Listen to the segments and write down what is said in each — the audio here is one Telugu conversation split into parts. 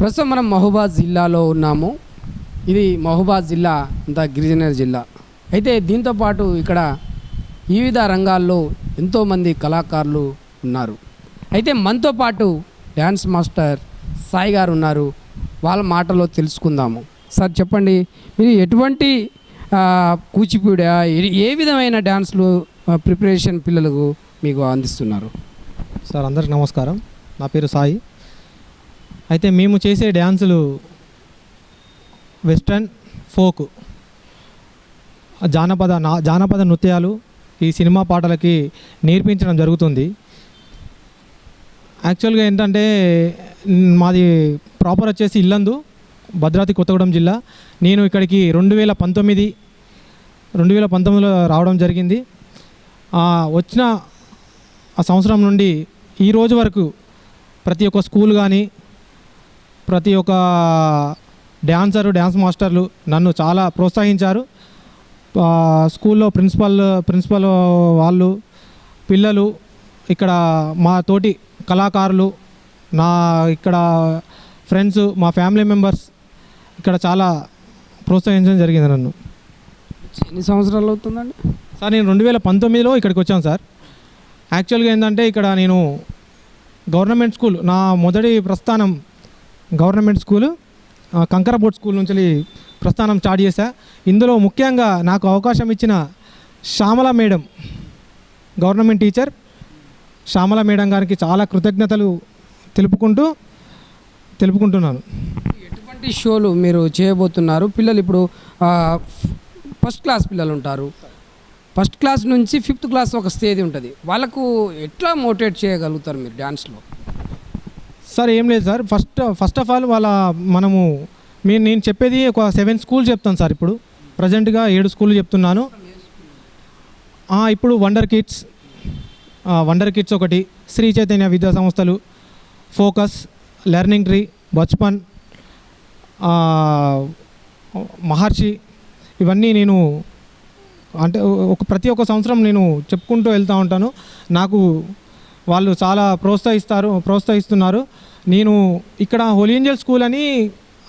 ప్రస్తుతం మనం మహబూబాద్ జిల్లాలో ఉన్నాము. ఇది మహబూబాద్ జిల్లా అంతా గిరిజన జిల్లా. అయితే దీంతోపాటు ఇక్కడ వివిధ రంగాల్లో ఎంతోమంది కళాకారులు ఉన్నారు. అయితే మనతో పాటు డ్యాన్స్ మాస్టర్ సాయి గారు ఉన్నారు. వాళ్ళ మాటలో తెలుసుకుందాము. సార్ చెప్పండి, మీరు ఎటువంటి కూచిపూడి ఏ విధమైన డ్యాన్స్లు ప్రిపరేషన్ పిల్లలకు మీకు అందిస్తున్నారు? సార్ అందరికి నమస్కారం. నా పేరు సాయి. అయితే మేము చేసే డ్యాన్సులు వెస్ట్రన్, ఫోక్, జానపద నృత్యాలు ఈ సినిమా పాటలకి నేర్పించడం జరుగుతుంది. యాక్చువల్గా ఏంటంటే మాది ప్రాపర్ వచ్చేసి ఇల్లందు, భద్రాద్రి కొత్తగూడెం జిల్లా. నేను ఇక్కడికి 2019లో రావడం జరిగింది. వచ్చిన ఆ సంవత్సరం నుండి ఈ రోజు వరకు ప్రతి ఒక్క స్కూల్ కానీ ప్రతి ఒక్క డ్యాన్స్ మాస్టర్లు నన్ను చాలా ప్రోత్సహించారు. స్కూల్లో ప్రిన్సిపల్ వాళ్ళు, పిల్లలు, ఇక్కడ మా తోటి కళాకారులు, నా ఇక్కడ ఫ్రెండ్స్, మా ఫ్యామిలీ మెంబర్స్ ఇక్కడ చాలా ప్రోత్సహించడం జరిగింది నన్ను. ఎన్ని సంవత్సరాలు అవుతుందండి? సార్ నేను 2019లో ఇక్కడికి వచ్చాను సార్. యాక్చువల్గా ఏంటంటే ఇక్కడ నేను గవర్నమెంట్ స్కూల్, నా మొదటి ప్రస్థానం గవర్నమెంట్ స్కూలు కంకరబోర్డ్ స్కూల్ నుంచి ప్రస్థానం స్టార్ట్ చేశా. ఇందులో ముఖ్యంగా నాకు అవకాశం ఇచ్చిన Shyamala madam, government teacher Shyamala madam గారికి చాలా కృతజ్ఞతలు తెలుపుకుంటున్నాను. ఎటువంటి షోలు మీరు చేయబోతున్నారు? పిల్లలు ఇప్పుడు ఫస్ట్ క్లాస్ పిల్లలు ఉంటారు. ఫస్ట్ క్లాస్ నుంచి 5th క్లాస్ ఒక స్టేజ్ ఉంటుంది. వాళ్ళకు ఎట్లా మోటివేట్ చేయగలుగుతారు మీరు డ్యాన్స్లో? సార్ ఏం లేదు సార్, ఫస్ట్ ఆఫ్ ఆల్ నేను చెప్పేది ఒక 7 స్కూల్ చెప్తాను సార్. ఇప్పుడు ప్రజెంట్గా 7 స్కూళ్ళు చెప్తున్నాను. ఇప్పుడు వండర్ కిడ్స్ ఒకటి, శ్రీ చైతన్య విద్యా సంస్థలు, ఫోకస్, లెర్నింగ్ ట్రీ, బచ్పన్, మహర్షి, ఇవన్నీ నేను అంటే ప్రతి ఒక్క సంవత్సరం నేను చెప్పుకుంటూ వెళ్తూ ఉంటాను. నాకు వాళ్ళు చాలా ప్రోత్సహిస్తున్నారు. నేను ఇక్కడ హోలీ ఏంజల్ స్కూల్ అని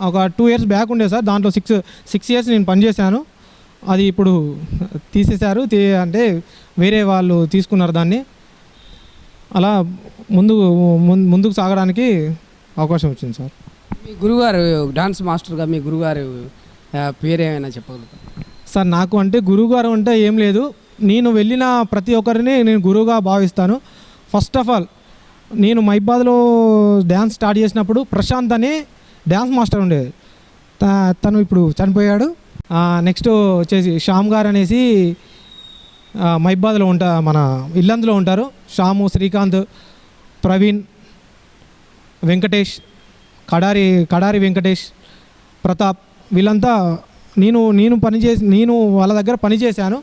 ఒక 2 years బ్యాక్ ఉండే సార్. దాంట్లో 6 years నేను పనిచేశాను. అది ఇప్పుడు తీసేశారు, అంటే వేరే వాళ్ళు తీసుకున్నారు దాన్ని. అలా ముందుకు సాగడానికి అవకాశం వచ్చింది సార్. మీ గురుగారు డాన్స్ మాస్టర్గా మీ గురుగారు పేరేమైనా చెప్పగలుగుతారు? సార్ నాకు అంటే గురువుగారు అంటే ఏం లేదు. నేను వెళ్ళిన ప్రతి ఒక్కరిని నేను గురువుగా భావిస్తాను. ఫస్ట్ ఆఫ్ ఆల్ నేను మైబాద్లో డ్యాన్స్ స్టార్ట్ చేసినప్పుడు ప్రశాంత్ అనే డ్యాన్స్ మాస్టర్ ఉండేది. తను ఇప్పుడు చనిపోయాడు. నెక్స్ట్ వచ్చేసి శ్యామ్ గారు అనేసి మైబాద్లో మన ఇల్లందులో ఉంటారు. శ్యాము, శ్రీకాంత్, ప్రవీణ్, వెంకటేష్, కడారి వెంకటేష్, ప్రతాప్, వీళ్ళంతా నేను వాళ్ళ దగ్గర పనిచేశాను.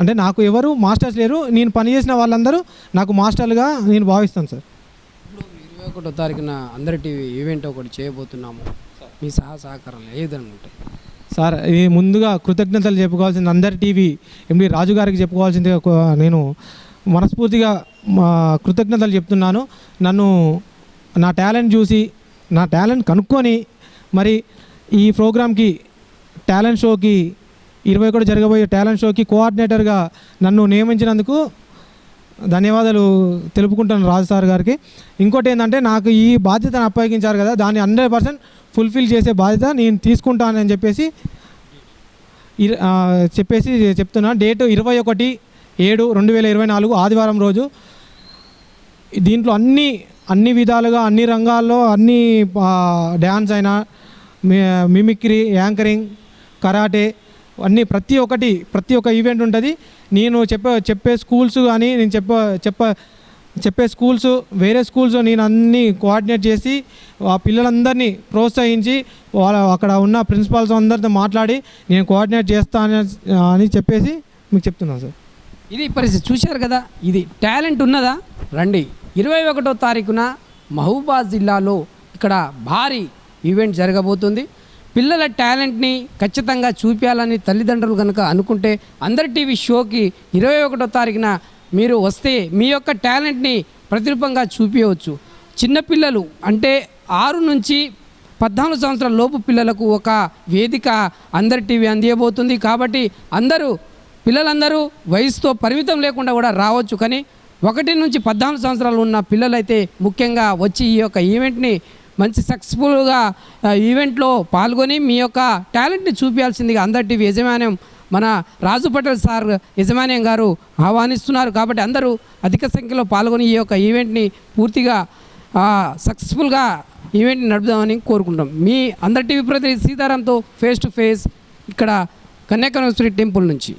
అంటే నాకు ఎవరు మాస్టర్స్ లేరు. నేను పనిచేసిన వాళ్ళందరూ నాకు మాస్టర్లుగా నేను భావిస్తాను సార్. ఇప్పుడు 21వ తారీఖున అందరి టీవీ ఈవెంట్ ఒకటి చేయబోతున్నాము. మీ సహకారాలు ఏ విధంగా ఉంటాయి సార్? ఇది ముందుగా కృతజ్ఞతలు చెప్పుకోవాల్సింది అందరి టీవీ ఎండి రాజు గారికి చెప్పుకోవాల్సింది. నేను మనస్ఫూర్తిగా కృతజ్ఞతలు చెప్తున్నాను. నా టాలెంట్ చూసి, నా టాలెంట్ కనుక్కొని మరి ఈ ప్రోగ్రామ్కి, టాలెంట్ షోకి, 21 జరగబోయే టాలెంట్ షోకి కోఆర్డినేటర్గా నన్ను నియమించినందుకు ధన్యవాదాలు తెలుపుకుంటాను రాజు సార్ గారికి. ఇంకోటి ఏంటంటే నాకు ఈ బాధ్యతను అప్పగించారు కదా, దాన్ని 100% ఫుల్ఫిల్ చేసే బాధ్యత నేను తీసుకుంటానని చెప్పేసి చెప్తున్నా. డేట్ 21/7/2024 ఆదివారం రోజు. దీంట్లో అన్ని విధాలుగా, అన్ని రంగాల్లో, అన్ని డ్యాన్స్ అయినా, మిమిక్రీ, యాంకరింగ్, కరాటే, అన్నీ ప్రతి ఒక్క ఈవెంట్ ఉంటుంది. నేను చెప్పే స్కూల్స్ కానీ, నేను చెప్పే స్కూల్స్, వేరే స్కూల్స్ నేను అన్నీ కోఆర్డినేట్ చేసి ఆ పిల్లలందరినీ ప్రోత్సహించి అక్కడ ఉన్న ప్రిన్సిపాల్స్ అందరితో మాట్లాడి నేను కోఆర్డినేట్ చేస్తాను అని చెప్పేసి మీకు చెప్తున్నాను సార్. ఇది పరిస్థితి చూశారు కదా. ఇది టాలెంట్ ఉన్నదా? రండి, 21వ తారీఖున మహబూబాద్ జిల్లాలో ఇక్కడ భారీ ఈవెంట్ జరగబోతుంది. పిల్లల టాలెంట్ని ఖచ్చితంగా చూపించాలని తల్లిదండ్రులు కనుక అనుకుంటే అందరి టీవీ షోకి 21వ తారీఖున మీరు వస్తే మీ యొక్క టాలెంట్ని ప్రతిరూపంగా చూపించవచ్చు. చిన్నపిల్లలు అంటే 6 నుంచి 14 సంవత్సరాల లోపు పిల్లలకు ఒక వేదిక అందరి టీవీ అందియబోతుంది. కాబట్టి పిల్లలందరూ వయసుతో పరిమితం లేకుండా కూడా రావచ్చు. కానీ 1 నుంచి 14 సంవత్సరాలు ఉన్న పిల్లలైతే ముఖ్యంగా వచ్చి ఈ యొక్క ఈవెంట్ని మంచి సక్సెస్ఫుల్గా ఈవెంట్లో పాల్గొని మీ యొక్క టాలెంట్ని చూపించాల్సిందిగా అందరి టీవీ యాజమాన్యం మన రాజు పటేల్ సార్ యాజమాన్యం గారు ఆహ్వానిస్తున్నారు. కాబట్టి అందరూ అధిక సంఖ్యలో పాల్గొని ఈ యొక్క ఈవెంట్ని పూర్తిగా సక్సెస్ఫుల్గా ఈవెంట్ని నడుపుదామని కోరుకుంటాం. మీ అందరి టీవీ ప్రతినిధి సీతారాంతో ఫేస్ టు ఫేస్ ఇక్కడ కన్యాకుమారి టెంపుల్ నుంచి.